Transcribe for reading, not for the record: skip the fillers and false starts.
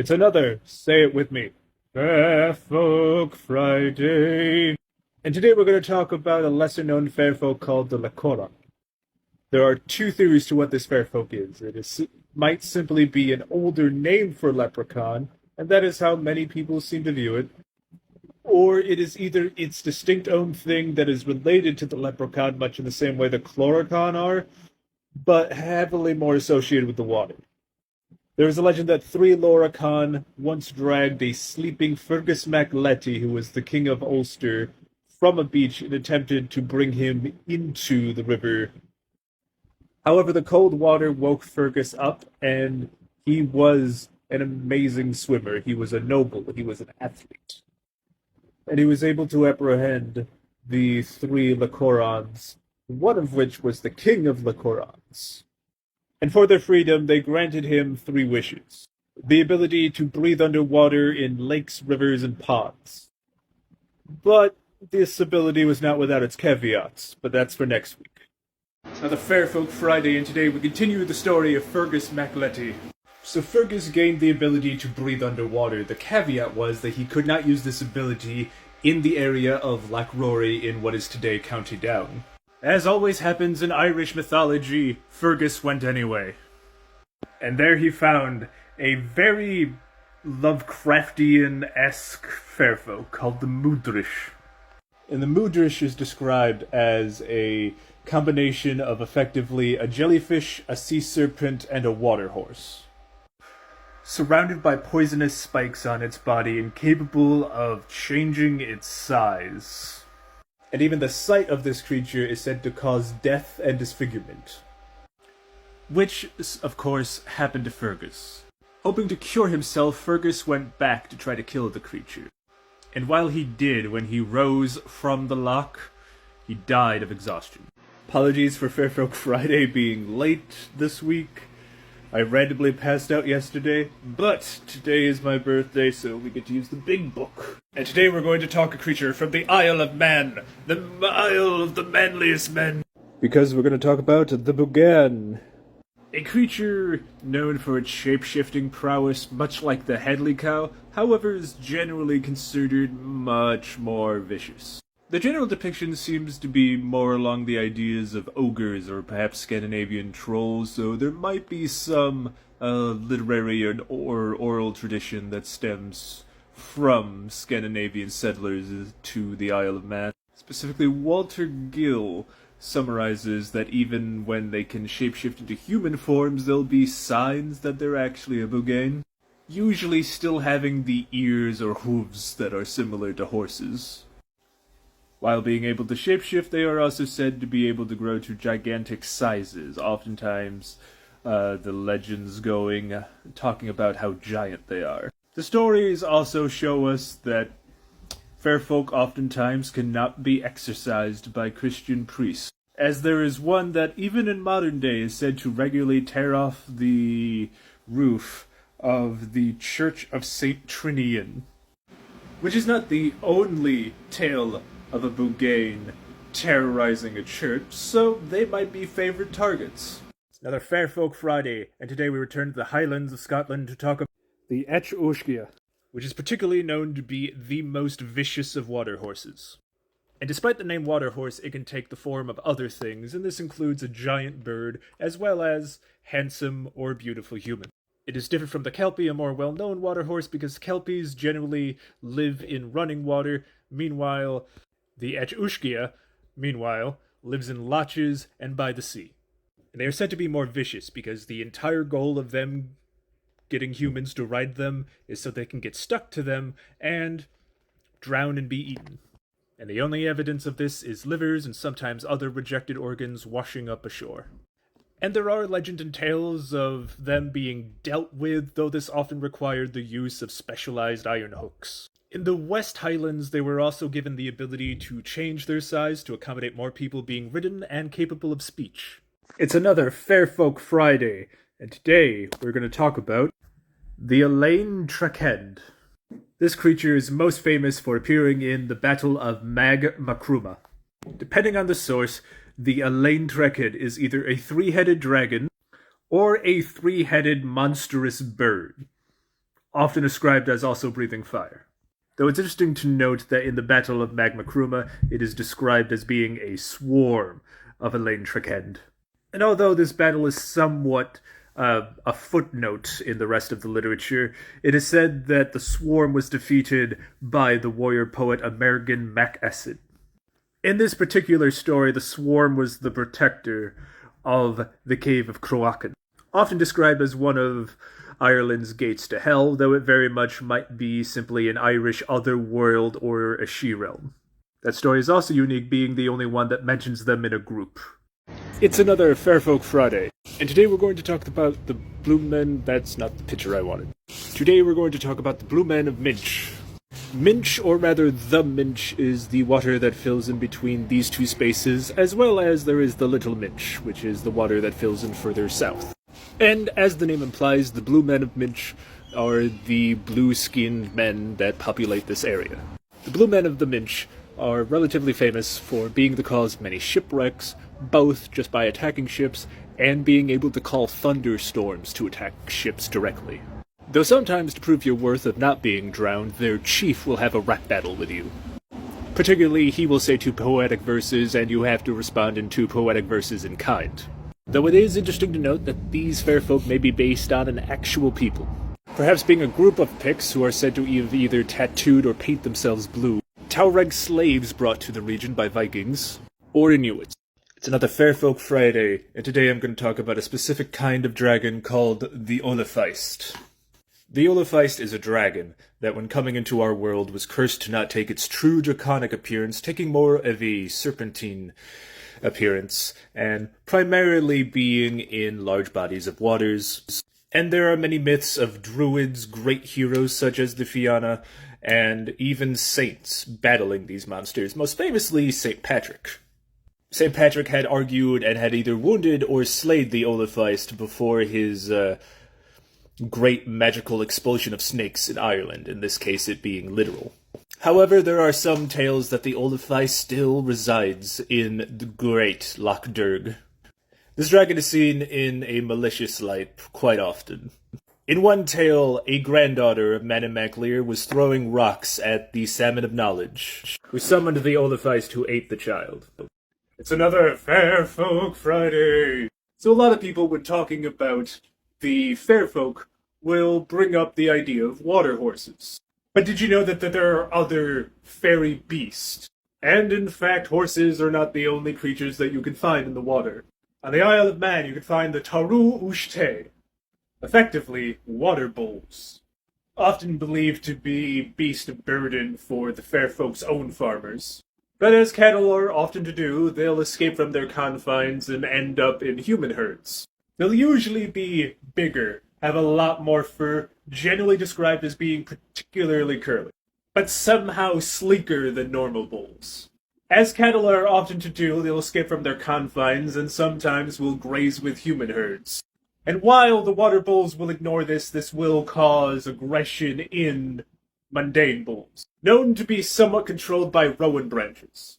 It's another, say it with me, Fair Folk Friday. And today we're going to talk about a lesser-known fair folk called the Luchorpán. There are two theories to what this fair folk is. Might simply be an older name for leprechaun, and that is how many people seem to view it. Or it is either its distinct own thing that is related to the leprechaun, much in the same way the chlorochaun are, but heavily more associated with the water. There is a legend that three Lorachan once dragged a sleeping Fergus MacLetty, who was the king of Ulster, from a beach and attempted to bring him into the river. However, the cold water woke Fergus up, and he was an amazing swimmer. He was a noble, he was an athlete. And he was able to apprehend the three Luchorpáns, one of which was the king of Luchorpáns. And for their freedom, they granted him three wishes. The ability to breathe underwater in lakes, rivers, and ponds. But this ability was not without its caveats, but that's for next week. It's another Fair Folk Friday, and today we continue the story of Fergus MacLetty. So Fergus gained the ability to breathe underwater. The caveat was that he could not use this ability in the area of Loch Rory in what is today County Down. As always happens in Irish mythology, Fergus went anyway. And there he found a very Lovecraftian-esque fairfolk called the Muirdris. And the Muirdris is described as a combination of effectively a jellyfish, a sea serpent, and a water horse. Surrounded by poisonous spikes on its body and capable of changing its size. And even the sight of this creature is said to cause death and disfigurement. Which, of course, happened to Fergus. Hoping to cure himself, Fergus went back to try to kill the creature. And while he did, when he rose from the loch, he died of exhaustion. Apologies for Fair Folk Friday being late this week. I randomly passed out yesterday, but today is my birthday, so we get to use the big book. And today we're going to talk a creature from the Isle of Man, the Isle of the Manliest Men. Because we're going to talk about the Buggane. A creature known for its shape-shifting prowess, much like the Headley cow, however is generally considered much more vicious. The general depiction seems to be more along the ideas of ogres or perhaps Scandinavian trolls, so there might be some literary or oral tradition that stems from Scandinavian settlers to the Isle of Man. Specifically, Walter Gill summarizes that even when they can shapeshift into human forms, there'll be signs that they're actually a Buggane, usually still having the ears or hooves that are similar to horses. While being able to shapeshift, they are also said to be able to grow to gigantic sizes, oftentimes the legends talking about how giant they are. The stories also show us that fair folk oftentimes cannot be exorcised by Christian priests, as there is one that even in modern day is said to regularly tear off the roof of the Church of St. Trinian, which is not the only tale of a Buggane terrorizing a church, so they might be favorite targets. It's another Fair Folk Friday, and today we return to the Highlands of Scotland to talk about the Uisge, which is particularly known to be the most vicious of water horses. And despite the name water horse, it can take the form of other things, and this includes a giant bird, as well as handsome or beautiful human. It is different from the Kelpie, a more well-known water horse, because Kelpies generally live in running water. Meanwhile, the Uisge, lives in loches and by the sea. And they are said to be more vicious because the entire goal of them getting humans to ride them is so they can get stuck to them and drown and be eaten. And the only evidence of this is livers and sometimes other rejected organs washing up ashore. And there are legend and tales of them being dealt with, though this often required the use of specialized iron hooks. In the West Highlands, they were also given the ability to change their size to accommodate more people being ridden and capable of speech. It's another Fair Folk Friday, and today we're going to talk about the Elaine Trechend. This creature is most famous for appearing in the Battle of Mag Macruma. Depending on the source, the Elaine Trechend is either a three-headed dragon or a three-headed monstrous bird. often ascribed as also breathing fire. Though it's interesting to note that in the Battle of Magma Kruma, it is described as being a swarm of Elaine Trechend. And although this battle is somewhat a footnote in the rest of the literature, it is said that the swarm was defeated by the warrior poet Amergin Mac Acid. In this particular story, the swarm was the protector of the Cave of Croacan, often described as one of Ireland's gates to hell, though it very much might be simply an Irish otherworld or a she-realm. That story is also unique, being the only one that mentions them in a group. It's another Fairfolk Friday, and today we're going to talk about the Blue Men. That's not the picture I wanted. Today we're going to talk about the Blue Men of Minch. Minch, or rather the Minch, is the water that fills in between these two spaces, as well as there is the Little Minch, which is the water that fills in further south. And as the name implies, the Blue Men of Minch are the blue-skinned men that populate this area. The Blue Men of the Minch are relatively famous for being the cause of many shipwrecks, both just by attacking ships and being able to call thunderstorms to attack ships directly. Though sometimes to prove your worth of not being drowned, their chief will have a rap battle with you. Particularly, he will say 2 poetic verses, and you have to respond in 2 poetic verses in kind. Though it is interesting to note that these fair folk may be based on an actual people. Perhaps being a group of Picts who are said to have either tattooed or paint themselves blue, Tuareg slaves brought to the region by Vikings, or Inuits. It's another Fairfolk Friday, and today I'm going to talk about a specific kind of dragon called the Oillipheist. The Oillipheist is a dragon that, when coming into our world, was cursed to not take its true draconic appearance, taking more of a serpentine appearance, and primarily being in large bodies of waters. And there are many myths of druids, great heroes such as the Fianna, and even saints battling these monsters, most famously St. Patrick. St. Patrick had argued and had either wounded or slayed the Oillipheist before his great magical expulsion of snakes in Ireland, in this case it being literal. However, there are some tales that the Oillipheist still resides in the great Loch Derg. This dragon is seen in a malicious light quite often. In one tale, a granddaughter of Manan MacLear was throwing rocks at the Salmon of Knowledge, who summoned the Oillipheist who ate the child. It's another Fairfolk Friday! So a lot of people, when talking about the Fairfolk, will bring up the idea of water horses. But did you know that there are other fairy beasts? And in fact, horses are not the only creatures that you can find in the water. On the Isle of Man, you can find the Yarrow Ushtey, effectively water bulls, often believed to be beast of burden for the fair folk's own farmers. But as cattle are often to do, they'll escape from their confines and end up in human herds. They'll usually be bigger, have a lot more fur, generally described as being particularly curly, but somehow sleeker than normal bulls. As cattle are often to do, they'll escape from their confines and sometimes will graze with human herds. And while the water bulls will ignore this will cause aggression in mundane bulls, known to be somewhat controlled by rowan branches.